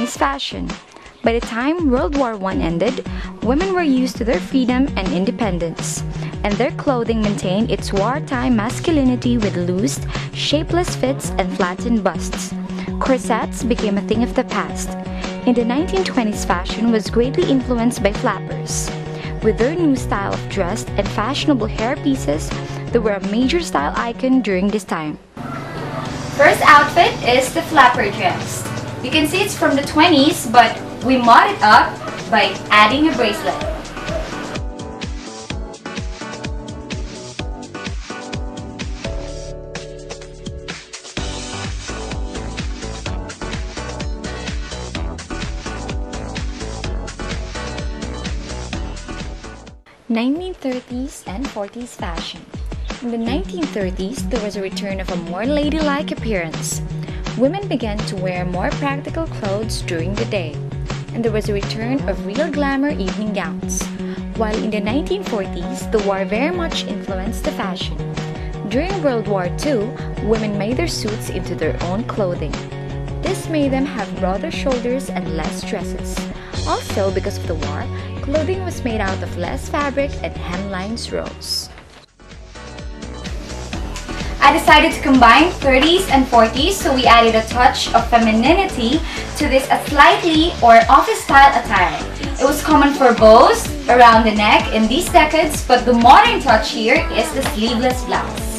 1920s fashion. By the time World War I ended, women were used to their freedom and independence, and their clothing maintained its wartime masculinity with loose, shapeless fits and flattened busts. Corsets became a thing of the past. In the 1920s, fashion was greatly influenced by flappers. With their new style of dress and fashionable hair pieces, they were a major style icon during this time. First outfit is the flapper dress. You can see it's from the 20s, but we mod it up by adding a bracelet. (1930s and 40s fashion). In the 1930s, there was a return of a more ladylike appearance. Women began to wear more practical clothes during the day, and there was a return of real glamour evening gowns. While in the 1940s, the war very much influenced the fashion. During World War II, women made their suits into their own clothing. This made them have broader shoulders and less dresses. Also, because of the war, clothing was made out of less fabric and hemlines rose. I decided to combine 30s and 40s, so we added a touch of femininity to this slightly or office-style attire. It was common for bows around the neck in these decades, but the modern touch here is the sleeveless blouse.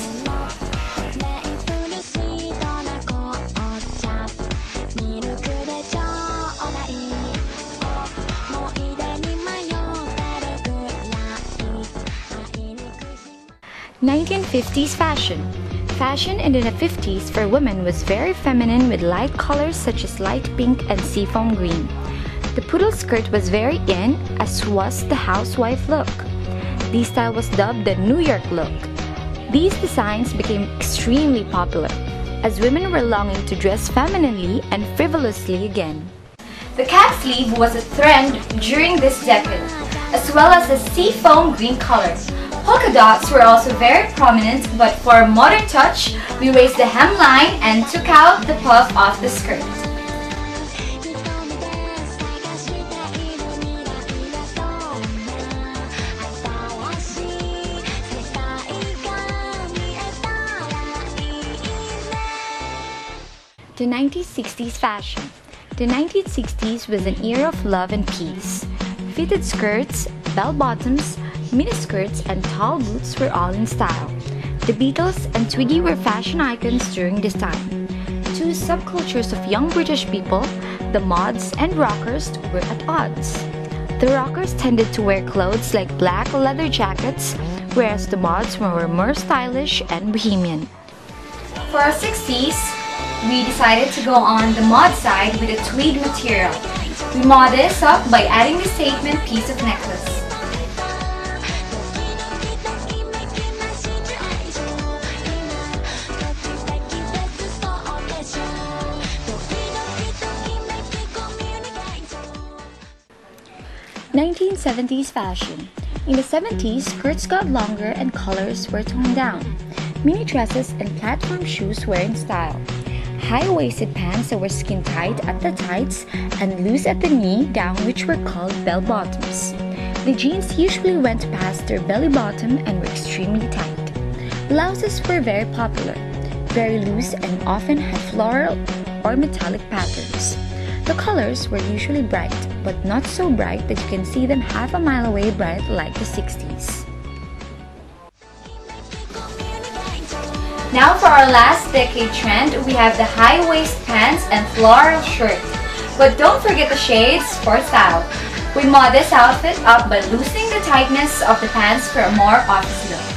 (1950s fashion). Fashion in the 50s for women was very feminine with light colors such as light pink and seafoam green. The poodle skirt was very in, as was the housewife look. This style was dubbed the New York look. These designs became extremely popular, as women were longing to dress femininely and frivolously again. The cap sleeve was a trend during this decade, as well as the seafoam green color. Polka dots were also very prominent, but for a modern touch, we raised the hemline and took out the puff of the skirt. The 1960s fashion. The 1960s was an era of love and peace. Fitted skirts, bell-bottoms, miniskirts, and tall boots were all in style. The Beatles and Twiggy were fashion icons during this time. Two subcultures of young British people, the mods and rockers, were at odds. The rockers tended to wear clothes like black leather jackets, whereas the mods were more stylish and bohemian. For our 60s, we decided to go on the mod side with a tweed material. We mod this up by adding the statement piece of necklace. (1970s fashion). In the 70s, skirts got longer and colors were toned down. Mini dresses and platform shoes were in style. High-waisted pants that were skin-tight at the tights and loose at the knee down, which were called bell-bottoms. The jeans usually went past their belly bottom and were extremely tight. Blouses were very popular, very loose, and often had floral or metallic patterns. The colors were usually bright, but not so bright that you can see them half a mile away bright like the 60s. Now for our last decade trend, we have the high-waist pants and floral shirt. But don't forget the shades for style. We mod this outfit up by loosening the tightness of the pants for a more office look.